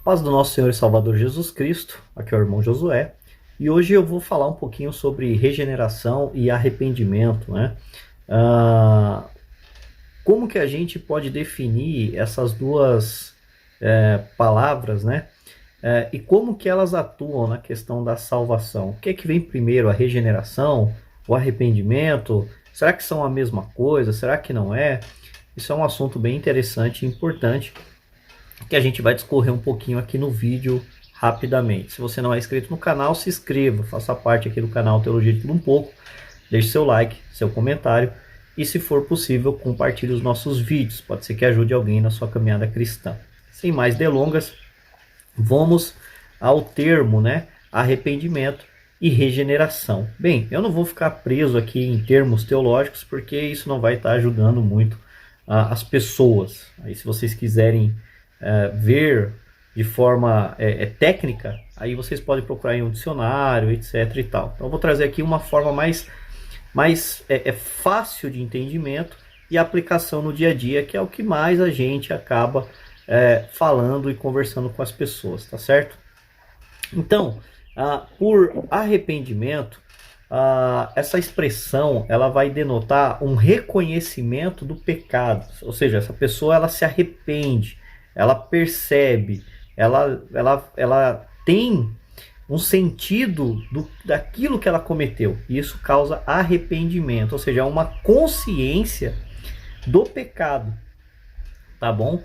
Paz do nosso Senhor e Salvador Jesus Cristo, aqui é o irmão Josué, e hoje eu vou falar um pouquinho sobre regeneração e arrependimento, né? Como que a gente pode definir essas duas palavras, né? E como que elas atuam na questão da salvação? O que é que vem primeiro, a regeneração, o arrependimento? Será que são a mesma coisa? Será que não é? Isso é um assunto bem interessante e importante que a gente vai discorrer um pouquinho aqui no vídeo rapidamente. Se você não é inscrito no canal, se inscreva, faça parte aqui do canal Teologia de Tudo Um Pouco, deixe seu like, seu comentário e, se for possível, compartilhe os nossos vídeos. Pode ser que ajude alguém na sua caminhada cristã. Sem mais delongas, vamos ao termo, né? Arrependimento e regeneração. Bem, eu não vou ficar preso aqui em termos teológicos, porque isso não vai estar ajudando muito as pessoas. Aí, se vocês quiserem ver de forma técnica, aí vocês podem procurar em um dicionário, etc e tal. Então eu vou trazer aqui uma forma mais fácil de entendimento e aplicação no dia a dia, que é o que mais a gente acaba falando e conversando com as pessoas, tá certo? Então, por arrependimento, essa expressão ela vai denotar um reconhecimento do pecado, ou seja, essa pessoa ela se arrepende, ela percebe, ela tem um sentido daquilo que ela cometeu. E isso causa arrependimento, ou seja, uma consciência do pecado, tá bom?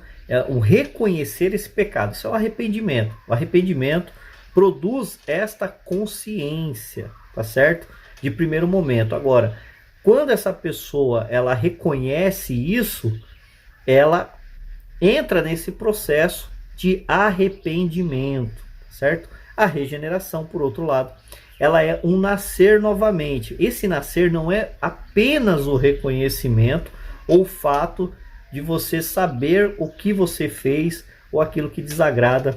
O reconhecer esse pecado, isso é o arrependimento. O arrependimento produz esta consciência, tá certo? De primeiro momento. Agora, quando essa pessoa ela reconhece isso, ela entra nesse processo de arrependimento, certo? A regeneração, por outro lado, ela é um nascer novamente. Esse nascer não é apenas o reconhecimento ou o fato de você saber o que você fez ou aquilo que desagrada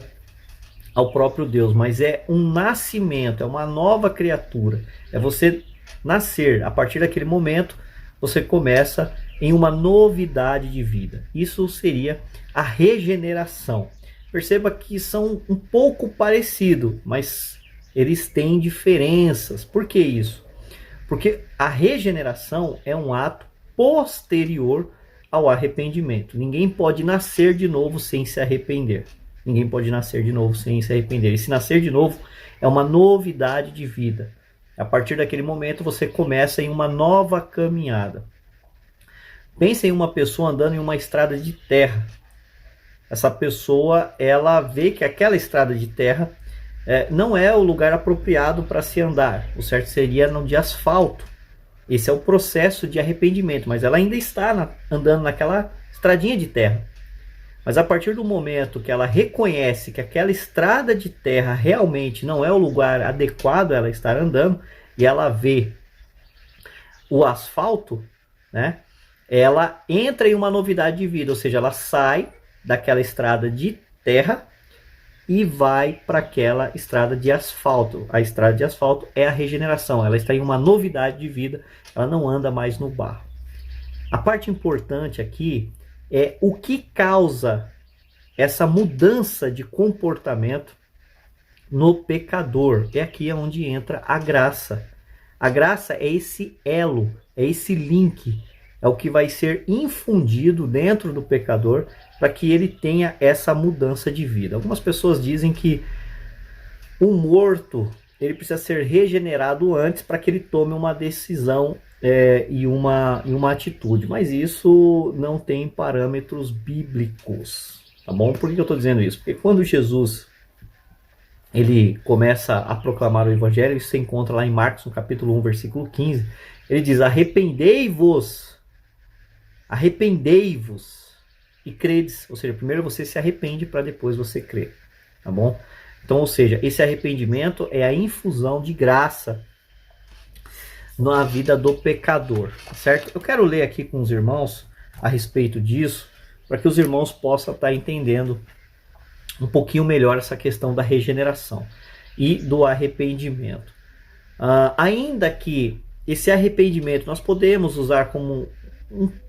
ao próprio Deus, mas é um nascimento, é uma nova criatura. É você nascer. A partir daquele momento, você começa em uma novidade de vida. Isso seria a regeneração. Perceba que são um pouco parecidos, mas eles têm diferenças. Por que isso? Porque a regeneração é um ato posterior ao arrependimento. Ninguém pode nascer de novo sem se arrepender. Ninguém pode nascer de novo sem se arrepender. E se nascer de novo é uma novidade de vida. A partir daquele momento você começa em uma nova caminhada. Pense em uma pessoa andando em uma estrada de terra. Essa pessoa, ela vê que aquela estrada de terra não é o lugar apropriado para se andar. O certo seria no de asfalto. Esse é o processo de arrependimento, mas ela ainda está andando naquela estradinha de terra. Mas a partir do momento que ela reconhece que aquela estrada de terra realmente não é o lugar adequado a ela estar andando, e ela vê o asfalto, né? Ela entra em uma novidade de vida, ou seja, ela sai daquela estrada de terra e vai para aquela estrada de asfalto. A estrada de asfalto é a regeneração, ela está em uma novidade de vida, ela não anda mais no barro. A parte importante aqui é o que causa essa mudança de comportamento no pecador. É aqui onde entra a graça. A graça é esse elo, é esse link, é o que vai ser infundido dentro do pecador para que ele tenha essa mudança de vida. Algumas pessoas dizem que o morto ele precisa ser regenerado antes para que ele tome uma decisão e uma atitude, mas isso não tem parâmetros bíblicos, tá bom? Por que eu estou dizendo isso? Porque quando Jesus ele começa a proclamar o evangelho, isso se encontra lá em Marcos, no capítulo 1, versículo 15, ele diz: arrependei-vos e credes. Ou seja, primeiro você se arrepende para depois você crer, tá bom? Então, ou seja, esse arrependimento é a infusão de graça na vida do pecador, certo? Eu quero ler aqui com os irmãos a respeito disso, para que os irmãos possam estar entendendo um pouquinho melhor essa questão da regeneração e do arrependimento. Ainda que esse arrependimento nós podemos usar como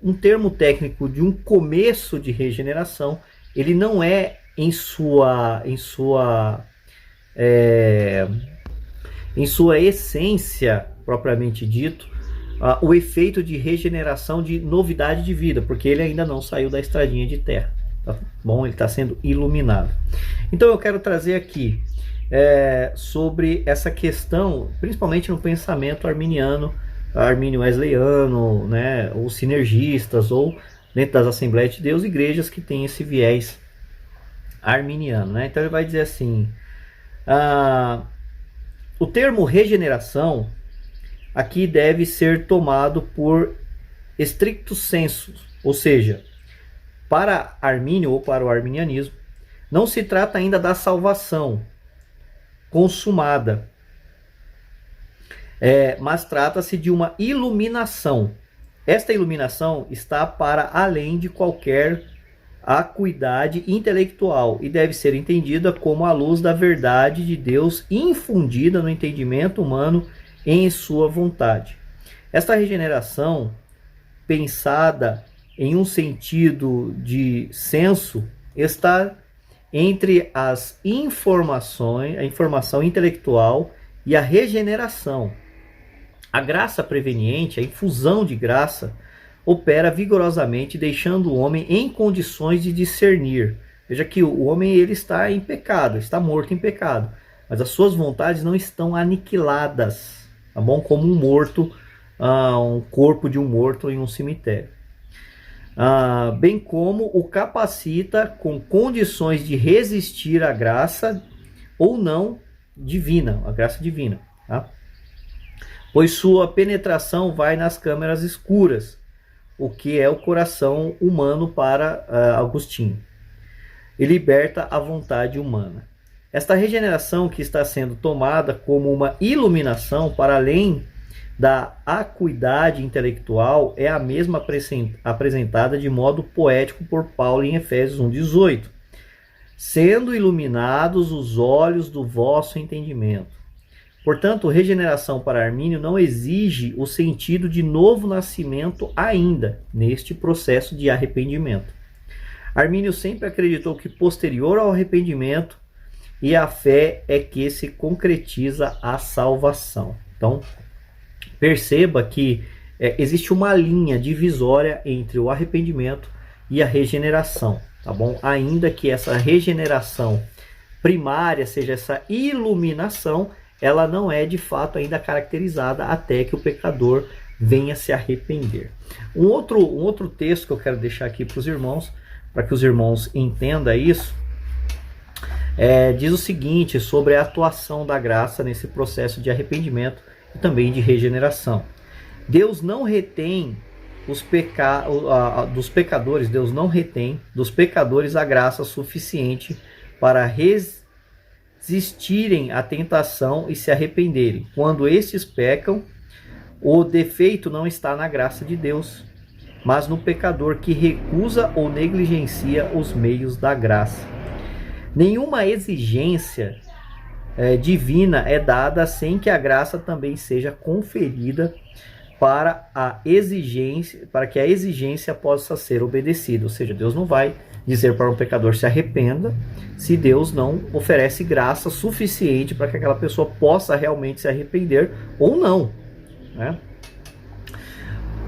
um termo técnico de um começo de regeneração, ele não é em sua essência, propriamente dito, o efeito de regeneração, de novidade de vida, porque ele ainda não saiu da estradinha de terra. Tá bom? Ele está sendo iluminado. Então eu quero trazer aqui sobre essa questão, principalmente no pensamento arminiano, armínio wesleyano, né, ou sinergistas, ou dentro das Assembleias de Deus, igrejas que têm esse viés arminiano, né? Então ele vai dizer assim, o termo regeneração aqui deve ser tomado por stricto sensu, ou seja, para Armínio ou para o arminianismo, não se trata ainda da salvação consumada, mas trata-se de uma iluminação. Esta iluminação está para além de qualquer acuidade intelectual e deve ser entendida como a luz da verdade de Deus infundida no entendimento humano em sua vontade. Esta regeneração, pensada em um sentido de senso, está entre as informações, a informação intelectual e a regeneração. A graça preveniente, a infusão de graça, opera vigorosamente, deixando o homem em condições de discernir. Veja que o homem ele está em pecado, está morto em pecado, mas as suas vontades não estão aniquiladas, tá bom? Como um morto, um corpo de um morto em um cemitério. Bem como o capacita com condições de resistir à graça ou não divina, a graça divina, tá? Pois sua penetração vai nas câmeras escuras, o que é o coração humano para Agostinho, e liberta a vontade humana. Esta regeneração que está sendo tomada como uma iluminação para além da acuidade intelectual é a mesma apresentada de modo poético por Paulo em Efésios 1,18. Sendo iluminados os olhos do vosso entendimento. Portanto, regeneração para Armínio não exige o sentido de novo nascimento ainda, neste processo de arrependimento. Armínio sempre acreditou que posterior ao arrependimento e à fé é que se concretiza a salvação. Então, perceba que existe uma linha divisória entre o arrependimento e a regeneração, tá bom? Ainda que essa regeneração primária seja essa iluminação, ela não é de fato ainda caracterizada até que o pecador venha se arrepender. Um outro texto que eu quero deixar aqui para os irmãos, para que os irmãos entendam isso, diz o seguinte sobre a atuação da graça nesse processo de arrependimento e também de regeneração. Deus não retém dos pecadores, Deus não retém dos pecadores a graça suficiente para resistirem à tentação e se arrependerem. Quando estes pecam, o defeito não está na graça de Deus, mas no pecador que recusa ou negligencia os meios da graça. Nenhuma exigência divina é dada sem que a graça também seja conferida para que a exigência possa ser obedecida. Ou seja, Deus não vai dizer para um pecador se arrependa se Deus não oferece graça suficiente para que aquela pessoa possa realmente se arrepender ou não, né?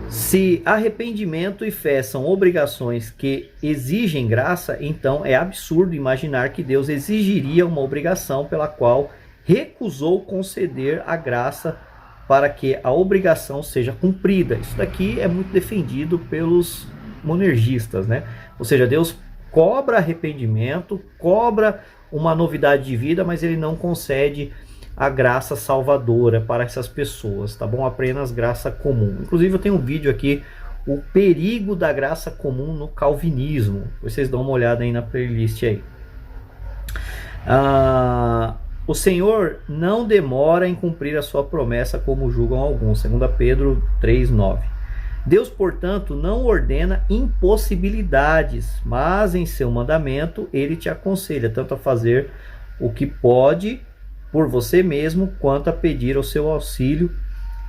Se arrependimento e fé são obrigações que exigem graça, então é absurdo imaginar que Deus exigiria uma obrigação pela qual recusou conceder a graça para que a obrigação seja cumprida. Isso daqui é muito defendido pelos monergistas, né? Ou seja, Deus cobra arrependimento, cobra uma novidade de vida, mas ele não concede a graça salvadora para essas pessoas, tá bom? Apenas graça comum. Inclusive eu tenho um vídeo aqui, o perigo da graça comum no calvinismo. Vocês dão uma olhada aí na playlist aí. O Senhor não demora em cumprir a sua promessa como julgam alguns. 2 Pedro 3:9. Deus, portanto, não ordena impossibilidades, mas em seu mandamento ele te aconselha tanto a fazer o que pode por você mesmo, quanto a pedir o seu auxílio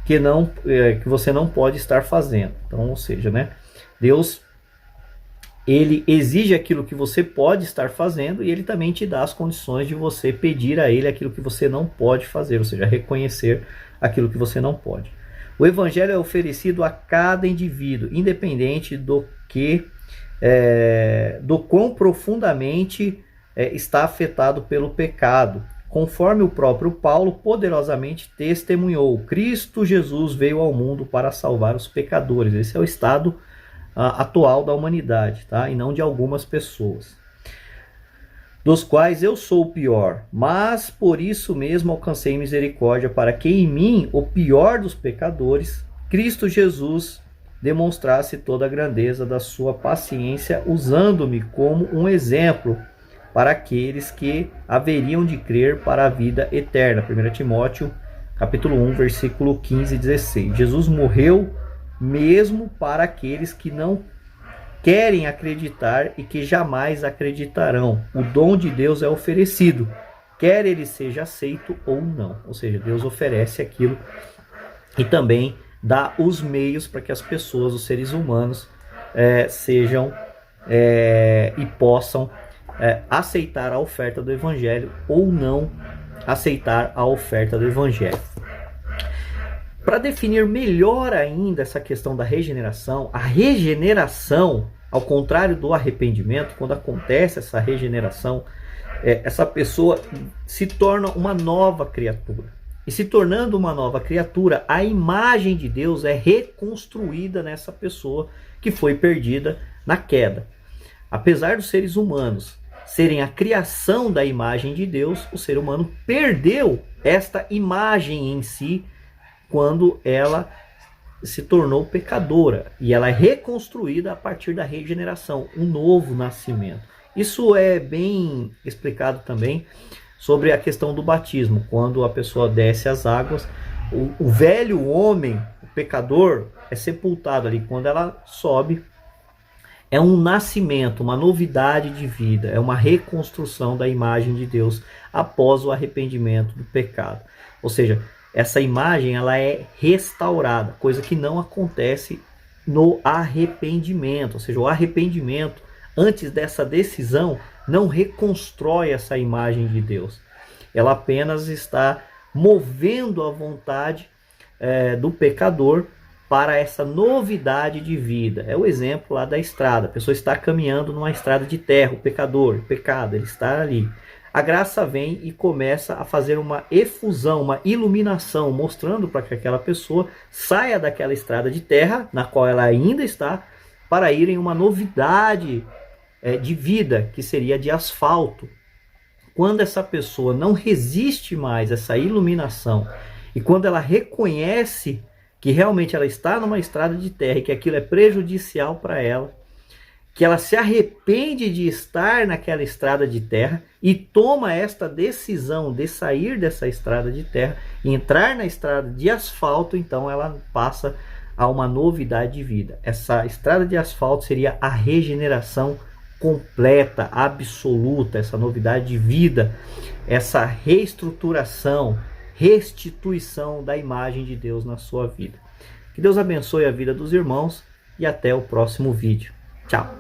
que você não pode estar fazendo. Então, ou seja, né? Deus ele exige aquilo que você pode estar fazendo e ele também te dá as condições de você pedir a ele aquilo que você não pode fazer, ou seja, reconhecer aquilo que você não pode. O evangelho é oferecido a cada indivíduo, independente do quão profundamente está afetado pelo pecado. Conforme o próprio Paulo poderosamente testemunhou, Cristo Jesus veio ao mundo para salvar os pecadores. Esse é o estado atual da humanidade, tá? E não de algumas pessoas, dos quais eu sou o pior, mas por isso mesmo alcancei misericórdia, para que em mim, o pior dos pecadores, Cristo Jesus demonstrasse toda a grandeza da sua paciência, usando-me como um exemplo para aqueles que haveriam de crer para a vida eterna. 1 Timóteo capítulo 1, versículo 15 e 16. Jesus morreu mesmo para aqueles que não querem acreditar e que jamais acreditarão. O dom de Deus é oferecido, quer ele seja aceito ou não. Ou seja, Deus oferece aquilo e também dá os meios para que as pessoas, os seres humanos, sejam e possam aceitar a oferta do Evangelho ou não aceitar a oferta do Evangelho. Para definir melhor ainda essa questão da regeneração, a regeneração, ao contrário do arrependimento, quando acontece essa regeneração, essa pessoa se torna uma nova criatura. E se tornando uma nova criatura, a imagem de Deus é reconstruída nessa pessoa que foi perdida na queda. Apesar dos seres humanos serem a criação da imagem de Deus, o ser humano perdeu esta imagem em si quando ela se tornou pecadora, e ela é reconstruída a partir da regeneração, um novo nascimento. Isso é bem explicado também sobre a questão do batismo, quando a pessoa desce as águas, o velho homem, o pecador, é sepultado ali. Quando ela sobe, é um nascimento, uma novidade de vida, é uma reconstrução da imagem de Deus após o arrependimento do pecado. Ou seja, essa imagem ela é restaurada, coisa que não acontece no arrependimento. Ou seja, o arrependimento, antes dessa decisão, não reconstrói essa imagem de Deus. Ela apenas está movendo a vontade do pecador para essa novidade de vida. É o exemplo lá da estrada. A pessoa está caminhando numa estrada de terra, o pecador, o pecado, ele está ali. A graça vem e começa a fazer uma efusão, uma iluminação, mostrando para que aquela pessoa saia daquela estrada de terra, na qual ela ainda está, para ir em uma novidade de vida, que seria de asfalto. Quando essa pessoa não resiste mais a essa iluminação, e quando ela reconhece que realmente ela está numa estrada de terra e que aquilo é prejudicial para ela, que ela se arrepende de estar naquela estrada de terra e toma esta decisão de sair dessa estrada de terra e entrar na estrada de asfalto, então ela passa a uma novidade de vida. Essa estrada de asfalto seria a regeneração completa, absoluta, essa novidade de vida, essa reestruturação, restituição da imagem de Deus na sua vida. Que Deus abençoe a vida dos irmãos e até o próximo vídeo. Tchau!